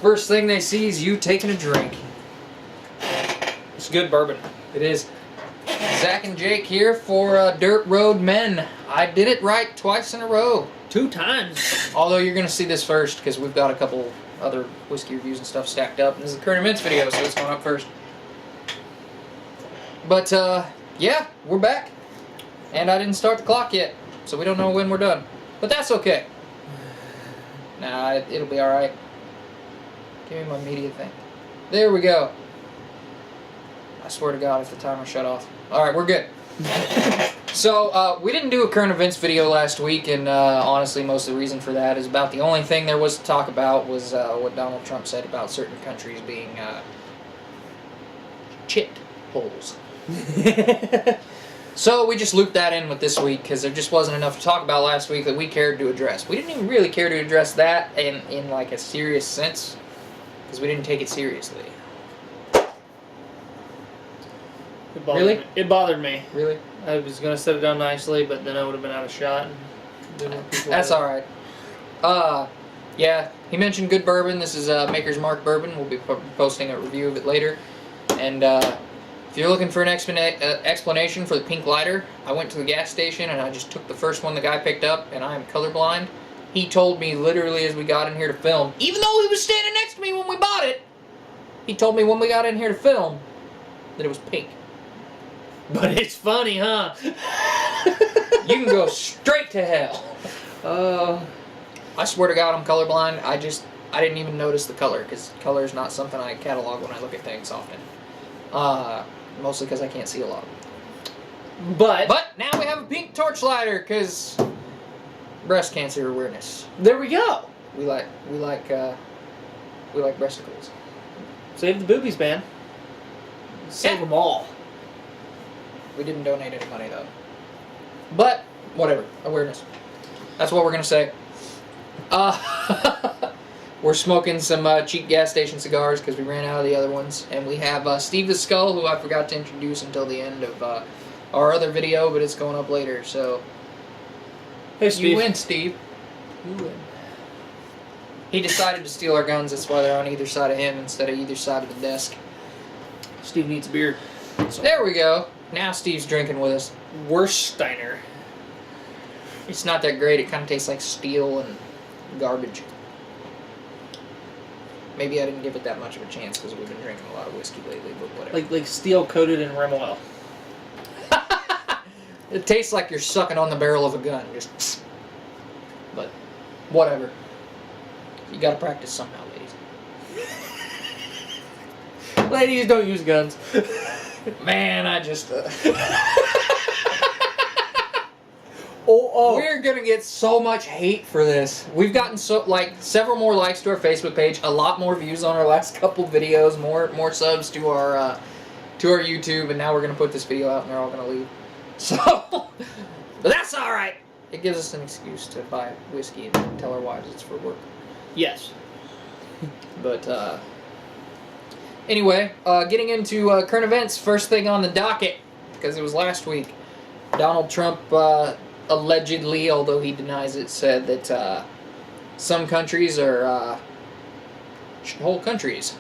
First thing they see is you taking a drink. It's good bourbon. It is. Zach and Jake here for Dirt Road Men. I did it right twice in a row. 2 times. Although you're going to see this first because we've got a couple other whiskey reviews and stuff stacked up. And this is a current events video, so it's going up first. But, yeah, we're back. And I didn't start the clock yet, so we don't know when we're done. But that's okay. Nah, it'll be alright. Give me my media thing. There we go. I swear to God if the timer shut off. Alright, we're good. So, we didn't do a current events video last week, and honestly, most of the reason for that is about the only thing there was to talk about was what Donald Trump said about certain countries being shit holes. So, we just looped that in with this week, because there just wasn't enough to talk about last week that we cared to address. We didn't even really care to address that in like a serious sense, because we didn't take it seriously. Really? It bothered me. Really? I was going to set it down nicely, but then I would have been out of shot. That's alright. Yeah, he mentioned good bourbon. This is Maker's Mark bourbon. We'll be posting a review of it later. And if you're looking for an explanation for the pink lighter, I went to the gas station and I just took the first one the guy picked up, and I am colorblind. He told me literally as we got in here to film, even though he was standing next to me when we bought it, he told me when we got in here to film that it was pink. But it's funny, huh? You can go straight to hell. I swear to God I'm colorblind. I didn't even notice the color, because color is not something I catalog when I look at things often. Mostly because I can't see a lot. But now we have a pink torch lighter, because breast cancer awareness. There we go. We like breasticles. Save the boobies, man. Save them all. We didn't donate any money, though. But, whatever. Awareness. That's what we're going to say. We're smoking some cheap gas station cigars because we ran out of the other ones. And we have Steve the Skull, who I forgot to introduce until the end of our other video, but it's going up later, so... Hey, Steve. You win, Steve. You win. He decided to steal our guns, that's why they're on either side of him instead of either side of the desk. Steve needs a beer. So there we go. Now Steve's drinking with us. Worsteiner. It's not that great. It kind of tastes like steel and garbage. Maybe I didn't give it that much of a chance because we've been drinking a lot of whiskey lately, but whatever. Like steel coated in rum oil. It tastes like you're sucking on the barrel of a gun. Just. But whatever. You gotta practice somehow, ladies. Ladies, don't use guns. Man, I just... Oh. We're gonna get so much hate for this. We've gotten several more likes to our Facebook page, a lot more views on our last couple videos, more subs to our YouTube, and now we're gonna put this video out and they're all gonna leave. So, but that's all right. It gives us an excuse to buy whiskey and tell our wives it's for work. Yes. But anyway, getting into current events. First thing on the docket, because it was last week, Donald Trump allegedly, although he denies it, said that some countries are Shthole Countries.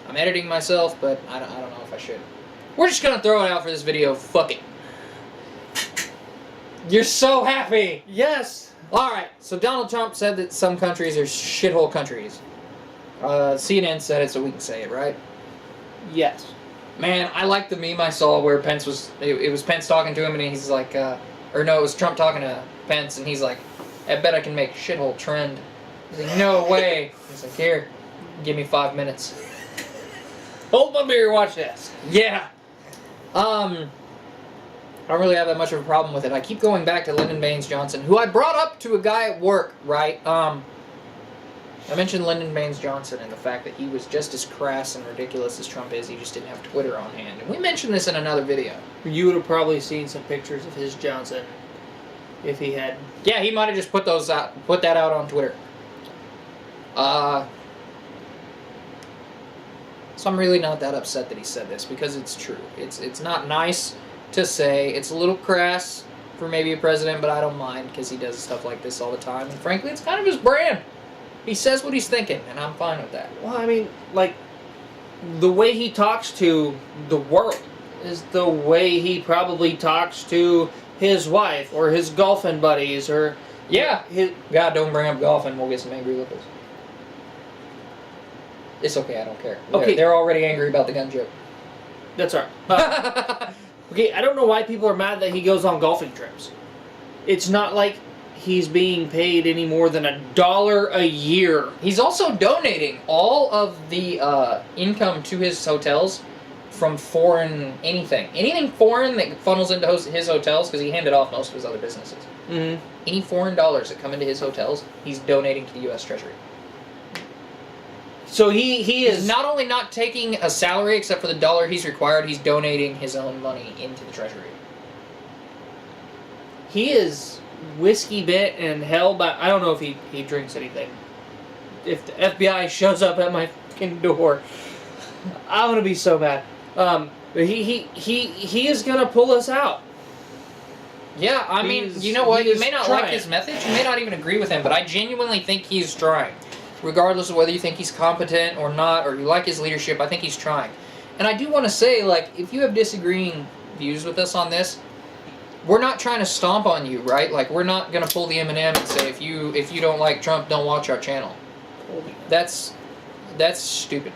I'm editing myself, but I don't know if I should. We're just gonna throw it out for this video. Fuck it. You're so happy. Yes. All right. So Donald Trump said that some countries are shithole countries. CNN said it, so we can say it, right? Yes. Man, I like the meme I saw where Pence was... It was Pence talking to him, and he's like... or no, it was Trump talking to Pence, and he's like, I bet I can make shithole trend. He's like, no way. He's like, here, give me 5 minutes. Hold my beer, watch this. Yeah. I don't really have that much of a problem with it. I keep going back to Lyndon Baines Johnson, who I brought up to a guy at work, right? I mentioned Lyndon Baines Johnson and the fact that he was just as crass and ridiculous as Trump is. He just didn't have Twitter on hand. And we mentioned this in another video. You would have probably seen some pictures of his Johnson if he had. Yeah, he might have just put that out on Twitter. So I'm really not that upset that he said this, because it's true. It's not nice to say. It's a little crass for maybe a president, but I don't mind because he does stuff like this all the time. And frankly, it's kind of his brand. He says what he's thinking, and I'm fine with that. Well, I mean, like, the way he talks to the world is the way he probably talks to his wife or his golfing buddies or... Yeah. God, don't bring up golfing. We'll get some angry liberals. It's okay. I don't care. Okay. They're already angry about the gun joke. That's all right. Okay, I don't know why people are mad that he goes on golfing trips. It's not like he's being paid any more than $1 a year. He's also donating all of the income to his hotels from foreign anything foreign that funnels into his hotels, because he handed off most of his other businesses. Mm-hmm. Any foreign dollars that come into his hotels, he's donating to the U.S. Treasury. So he is He's not only not taking a salary except for the dollar he's required, he's donating his own money into the Treasury. He is whiskey bent and hell bound. I don't know if he drinks anything. If the FBI shows up at my fucking door, I'm gonna be so mad. But he is gonna pull us out. Yeah, I mean, you know what? You may not like trying. his methods, you may not even agree with him, but I genuinely think he's trying. Regardless of whether you think he's competent or not, or you like his leadership, I think he's trying. And I do want to say, like, if you have disagreeing views with us on this, we're not trying to stomp on you, right? Like, we're not going to pull the Eminem and say, if you don't like Trump, don't watch our channel. That's stupid.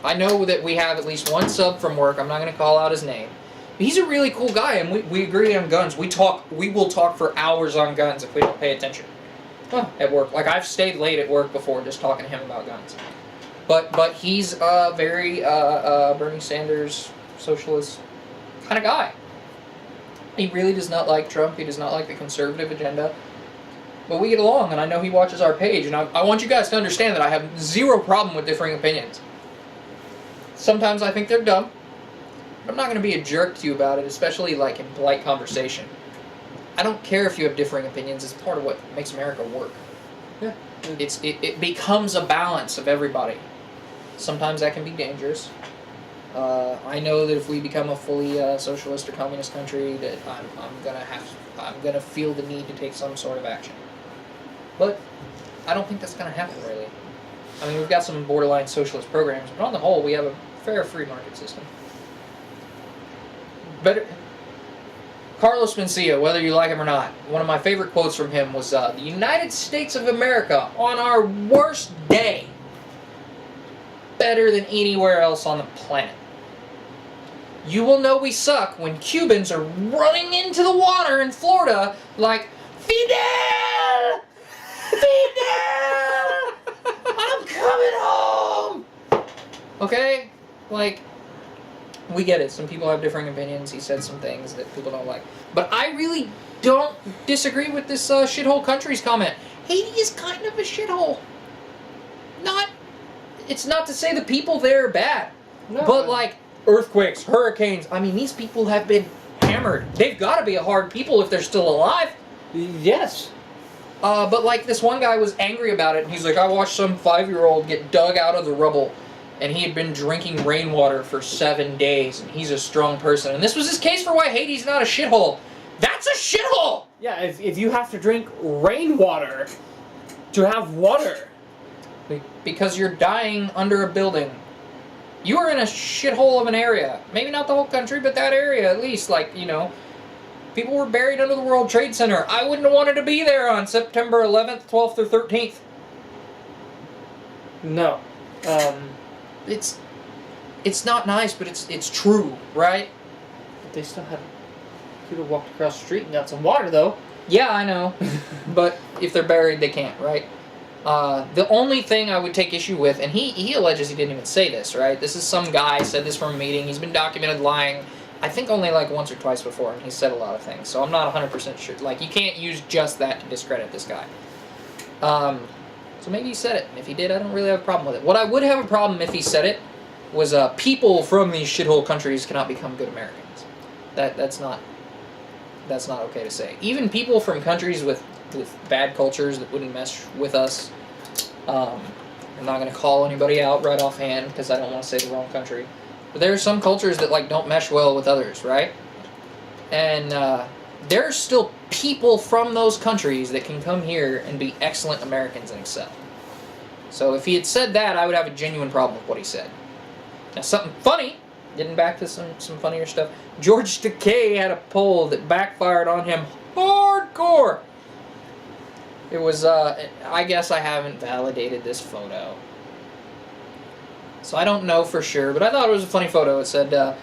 I know that we have at least one sub from work. I'm not going to call out his name. But he's a really cool guy, and we agree on guns. We will talk for hours on guns if we don't pay attention. At work. Like, I've stayed late at work before just talking to him about guns. But he's a very Bernie Sanders socialist kind of guy. He really does not like Trump. He does not like the conservative agenda. But we get along, and I know he watches our page, and I want you guys to understand that I have zero problem with differing opinions. Sometimes I think they're dumb, but I'm not going to be a jerk to you about it, especially like in polite conversation. I don't care if you have differing opinions. It's part of what makes America work. Yeah. It becomes a balance of everybody. Sometimes that can be dangerous. I know that if we become a fully socialist or communist country, that I'm gonna feel the need to take some sort of action. But I don't think that's gonna happen really. I mean, we've got some borderline socialist programs, but on the whole, we have a fair free market system. But Carlos Mencia, whether you like him or not, one of my favorite quotes from him was, the United States of America, on our worst day, better than anywhere else on the planet. You will know we suck when Cubans are running into the water in Florida like, Fidel! Fidel! I'm coming home! Okay? Like, we get it. Some people have differing opinions. He said some things that people don't like. But I really don't disagree with this Shthole Countries comment. Haiti is kind of a shithole. It's not to say the people there are bad. No, but like, earthquakes, hurricanes. I mean, these people have been hammered. They've got to be a hard people if they're still alive. Yes. But like, this one guy was angry about it. And he's like, I watched some 5-year-old get dug out of the rubble. And he had been drinking rainwater for 7 days, and he's a strong person. And this was his case for why Haiti's not a shithole. That's a shithole! Yeah, if you have to drink rainwater to have water. Because you're dying under a building. You are in a shithole of an area. Maybe not the whole country, but that area at least. Like, you know, people were buried under the World Trade Center. I wouldn't have wanted to be there on September 11th, 12th, or 13th. No. It's not nice, but it's true, right? But they still could have walked across the street and got some water, though. Yeah, I know. But if they're buried, they can't, right? The only thing I would take issue with, and he alleges he didn't even say this, right? This is some guy said this from a meeting. He's been documented lying, I think only like once or twice before, and he said a lot of things. So I'm not 100% sure. Like, you can't use just that to discredit this guy. So maybe he said it, and if he did, I don't really have a problem with it. What I would have a problem if he said it was people from these shithole countries cannot become good Americans. That's not okay to say. Even people from countries with bad cultures that wouldn't mesh with us. I'm not going to call anybody out right offhand because I don't want to say the wrong country. But there are some cultures that like don't mesh well with others, right? And there are still people from those countries that can come here and be excellent Americans and excel. So if he had said that, I would have a genuine problem with what he said. Now, something funny, getting back to some funnier stuff. George Takei had a poll that backfired on him hardcore. It was, I guess I haven't validated this photo. So I don't know for sure, but I thought it was a funny photo. It said,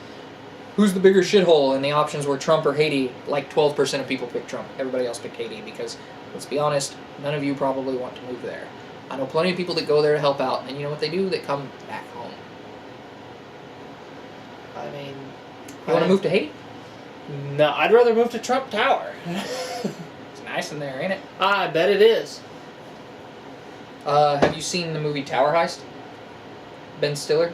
who's the bigger shithole? And the options were Trump or Haiti. Like 12% of people picked Trump. Everybody else picked Haiti because, let's be honest, none of you probably want to move there. I know plenty of people that go there to help out, and you know what they do? They come back home. I mean... You want to move to Haiti? No, I'd rather move to Trump Tower. It's nice in there, ain't it? I bet it is. Have you seen the movie Tower Heist? Ben Stiller?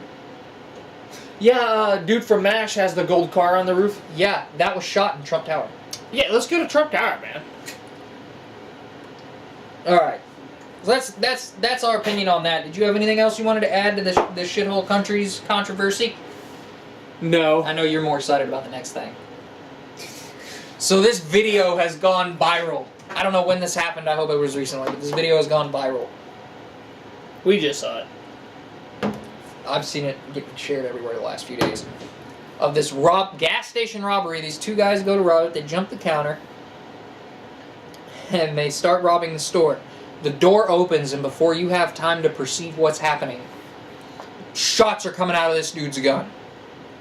Yeah, dude from MASH has the gold car on the roof. Yeah, that was shot in Trump Tower. Yeah, let's go to Trump Tower, man. Alright. So that's our opinion on that. Did you have anything else you wanted to add to this Shthole Countries controversy? No. I know you're more excited about the next thing. So this video has gone viral. I don't know when this happened. I hope it was recently, but this video has gone viral. We just saw it. I've seen it get shared everywhere the last few days. Of this gas station robbery. These two guys go to rob it. They jump the counter. And they start robbing the store. The door opens, and before you have time to perceive what's happening, shots are coming out of this dude's gun.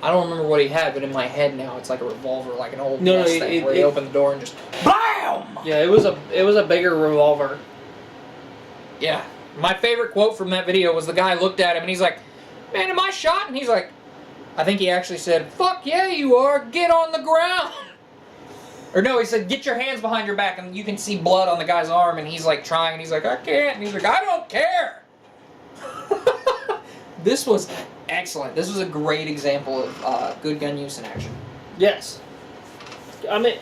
I don't remember what he had, but in my head now, it's like a revolver, like an old Mustang, where he opened the door and just BAM! Yeah, it was a bigger revolver. Yeah. My favorite quote from that video was the guy looked at him, and he's like, man, am I shot? And he's like, I think he actually said, fuck yeah, you are. Get on the ground. Or no, he said, get your hands behind your back, and you can see blood on the guy's arm, and he's like trying, and he's like, I can't, and he's like, I don't care. This was excellent. This was a great example of good gun use in action. Yes. I mean,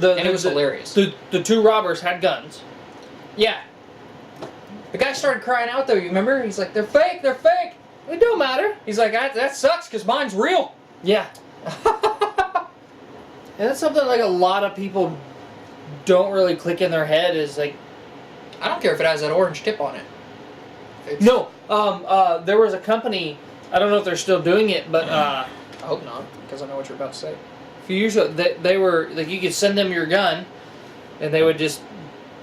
it was hilarious. The two robbers had guns. Yeah. The guy started crying out, though, you remember? He's like, they're fake, they're fake. It don't matter. He's like, that sucks, because mine's real. Yeah. And that's something like a lot of people don't really click in their head is like... I don't care if it has that orange tip on it. No, there was a company, I don't know if they're still doing it, but... I hope not, because I know what you're about to say. A few years ago, they were, like, you could send them your gun, and they would just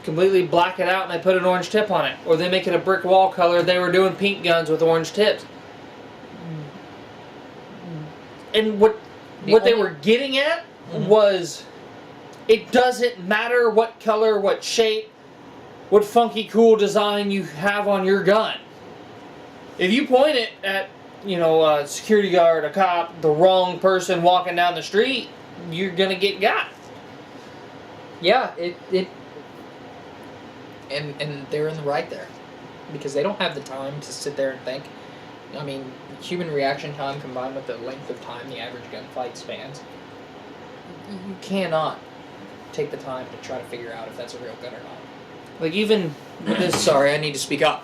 completely black it out, and they put an orange tip on it. Or they make it a brick wall color. They were doing pink guns with orange tips. And what they were getting at was, it doesn't matter what color, what shape, what funky cool design you have on your gun. If you point it at, you know, a security guard, a cop, the wrong person walking down the street, you're gonna get got. Yeah, and they're in the right there. Because they don't have the time to sit there and think. I mean, human reaction time combined with the length of time the average gunfight spans, you cannot take the time to try to figure out if that's a real gun or not. Like, even with this... Sorry, I need to speak up.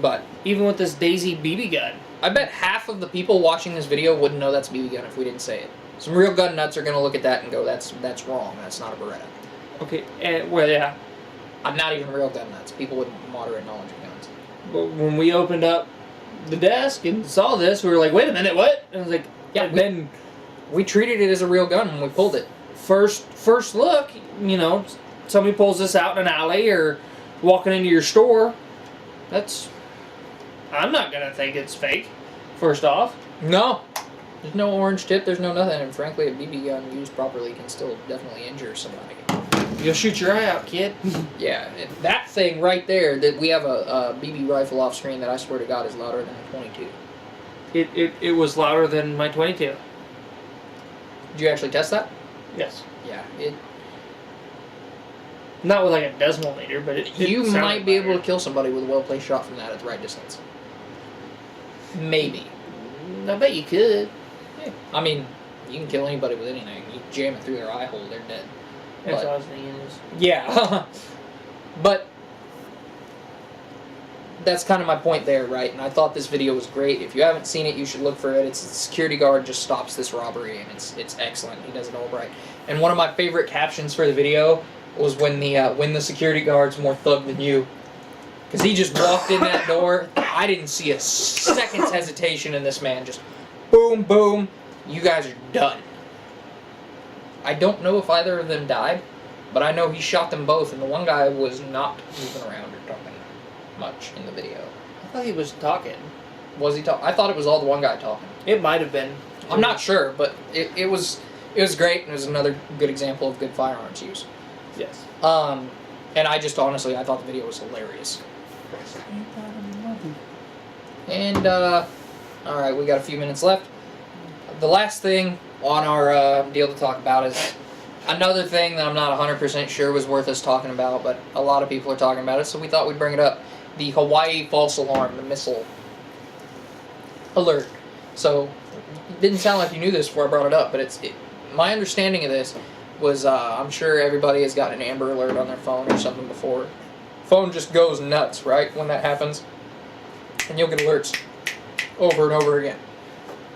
But even with this Daisy BB gun. I bet half of the people watching this video wouldn't know that's a BB gun if we didn't say it. Some real gun nuts are going to look at that and go, that's wrong. That's not a Beretta. Okay, well, yeah. I'm not even real gun nuts. People with moderate knowledge of guns. But when we opened up the desk and saw this, we were like, wait a minute, what? And I was like, yeah, then we treated it as a real gun when we pulled it. First look, you know, somebody pulls this out in an alley or walking into your store, I'm not going to think it's fake, first off. No. There's no orange tip, there's no nothing, and frankly, a BB gun used properly can still definitely injure somebody. You'll shoot your eye out, kid. Yeah, that thing right there, that we have a BB rifle off screen that I swear to God is louder than a 22. It was louder than my 22. Did you actually test that? Yes. Yeah, not with like a decimal meter, but you might be able to kill somebody with a well-placed shot from that at the right distance. Maybe. I bet you could. Yeah. I mean, you can kill anybody with anything. You jam it through their eye hole, they're dead. That's what I was thinking. Yeah. But that's kind of my point there, right? And I thought this video was great. If you haven't seen it, you should look for it. It's the security guard just stops this robbery, and it's excellent. He does it all right. And one of my favorite captions for the video was when the security guard's more thug than you, Because he just walked in that door. I didn't see a second's hesitation in this man. Just boom, boom. You guys are done. I don't know if either of them died, but I know he shot them both, and the one guy was not moving around or talking much in the video. I thought he was talking. Was he talking? I thought it was all the one guy talking. It might have been. I'm not sure, but it was great, and it was another good example of good firearms use. Yes. And I just honestly, I thought the video was hilarious. And, alright, we got a few minutes left. The last thing on our deal to talk about is another thing that I'm not 100% sure was worth us talking about, but a lot of people are talking about it, so we thought we'd bring it up. The Hawaii false alarm, the missile alert. So, it didn't sound like you knew this before I brought it up, but my understanding of this was, I'm sure everybody has gotten an Amber Alert on their phone or something before. Phone just goes nuts, right, when that happens. And you'll get alerts over and over again.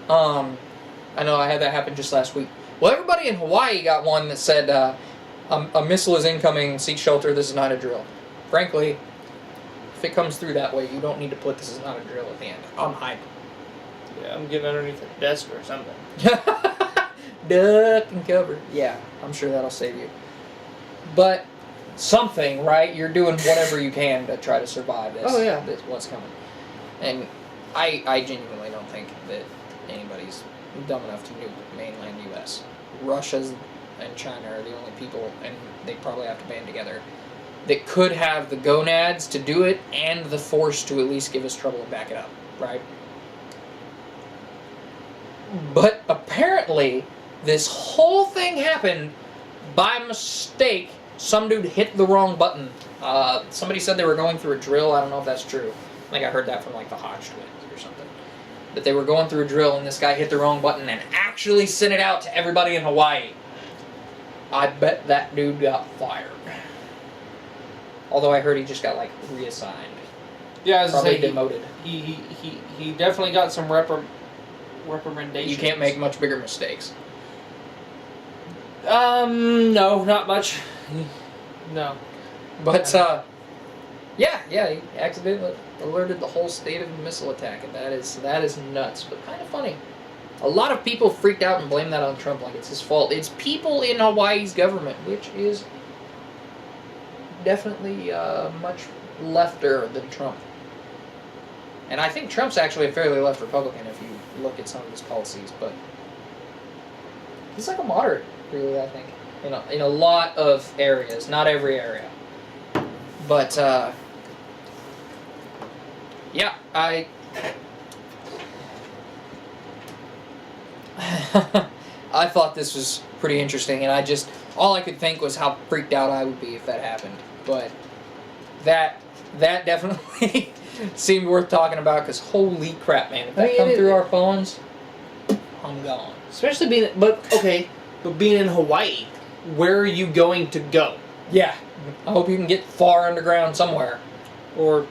I know I had that happen just last week. Well, everybody in Hawaii got one that said, a missile is incoming, seek shelter, this is not a drill. Frankly, if it comes through that way, you don't need to put this is not a drill at the end. I'm hiding. Yeah, I'm getting underneath a desk or something. Duck and cover. Yeah, I'm sure that'll save you. But something, right? You're doing whatever you can to try to survive this. Oh, yeah. This, what's coming. And I genuinely don't think that anybody's dumb enough to nuke mainland U.S. Russia's and China are the only people, and they probably have to band together, that could have the gonads to do it and the force to at least give us trouble and back it up, right? But apparently, this whole thing happened by mistake. Some dude hit the wrong button. Somebody said they were going through a drill. I don't know if that's true. I think I heard that from like the Hodge twins or something. That they were going through a drill and this guy hit the wrong button and actually sent it out to everybody in Hawaii. I bet that dude got fired. Although I heard he just got like reassigned. Yeah, as Probably I say, demoted. He definitely got some recommendations. You can't make much bigger mistakes. No, not much. No. But, yeah, he accidentally alerted the whole state of a missile attack, and that is nuts, but kind of funny. A lot of people freaked out and blamed that on Trump like it's his fault. It's people in Hawaii's government, which is definitely much lefter than Trump. And I think Trump's actually a fairly left Republican if you look at some of his policies, but he's like a moderate, really, I think, in a lot of areas, not every area. But, yeah, I thought this was pretty interesting, and all I could think was how freaked out I would be if that happened. But that definitely seemed worth talking about, because holy crap, man, if that come through our phones, I'm gone. Especially being in Hawaii, where are you going to go? Yeah, I hope you can get far underground somewhere. Or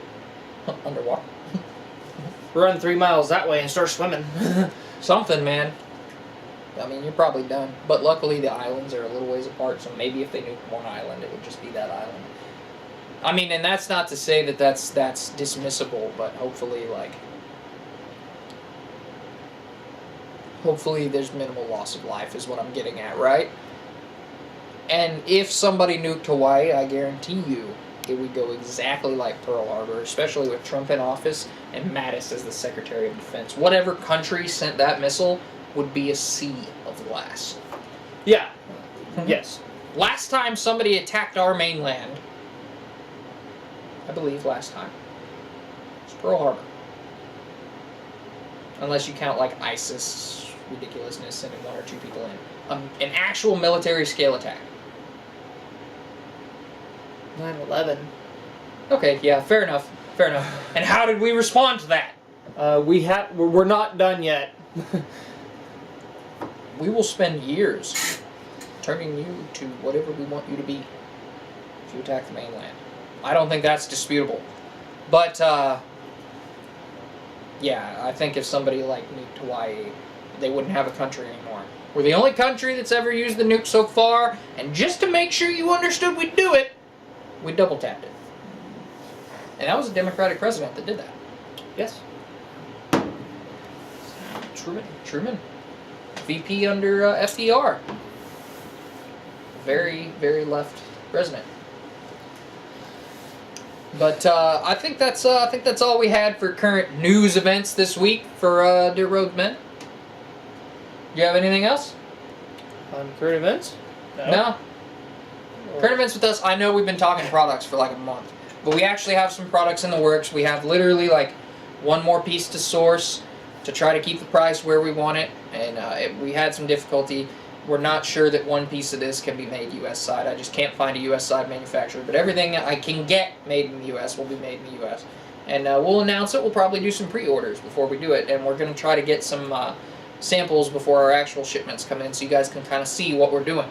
underwater. run 3 miles that way and start swimming. Something, man. I mean, you're probably done. But luckily the islands are a little ways apart, so maybe if they nuked one island, it would just be that island. I mean, and that's not to say that that's dismissible, but hopefully there's minimal loss of life is what I'm getting at, right? And if somebody nuked Hawaii, I guarantee you it would go exactly like Pearl Harbor, especially with Trump in office and Mattis as the Secretary of Defense. Whatever country sent that missile would be a sea of glass. Yeah. Yes. Last time somebody attacked our mainland, I believe last time, was Pearl Harbor. Unless you count like ISIS ridiculousness, sending 1 or 2 people in. An actual military scale attack. 9/11. Okay, yeah, fair enough. And how did we respond to that? We're not done yet. We will spend years turning you to whatever we want you to be if you attack the mainland. I don't think that's disputable. But, yeah, I think if somebody like nuked Hawaii, they wouldn't have a country anymore. We're the only country that's ever used the nuke so far, and just to make sure you understood we'd do it, we double tapped it. And that was a Democratic president that did that. Yes. Truman. VP under FDR. Very, very left president. But I think that's all we had for current news events this week for Dirt Road Men. Do you have anything else? On current events? No. Current events with us. I know we've been talking products for like a month, but we actually have some products in the works. We have literally like one more piece to source to try to keep the price where we want it, and we had some difficulty. We're not sure that one piece of this can be made U.S. side. I just can't find a U.S. side manufacturer, but everything I can get made in the U.S. will be made in the U.S. And we'll announce it. We'll probably do some pre-orders before we do it, and we're going to try to get some samples before our actual shipments come in so you guys can kind of see what we're doing.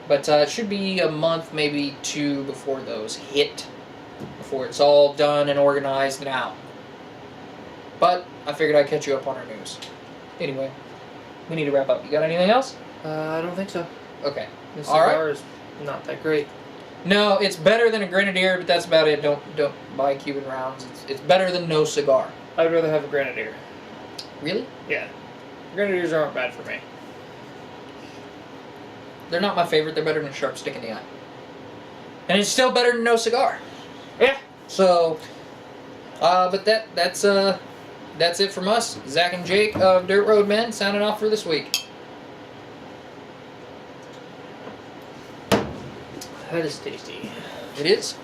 But it should be a month, maybe 2 before those hit, before it's all done and organized and out. But I figured I'd catch you up on our news. Anyway, we need to wrap up. You got anything else? I don't think so. Okay. This All right. cigar is not that great. No, it's better than a Grenadier, but that's about it. Don't buy Cuban rounds. It's better than no cigar. I'd rather have a Grenadier. Really? Yeah. Grenadiers aren't bad for me. They're not my favorite. They're better than a sharp stick in the eye. And it's still better than no cigar. Yeah. So, but that's it from us. Zach and Jake of Dirt Road Men signing off for this week. That is tasty. It is.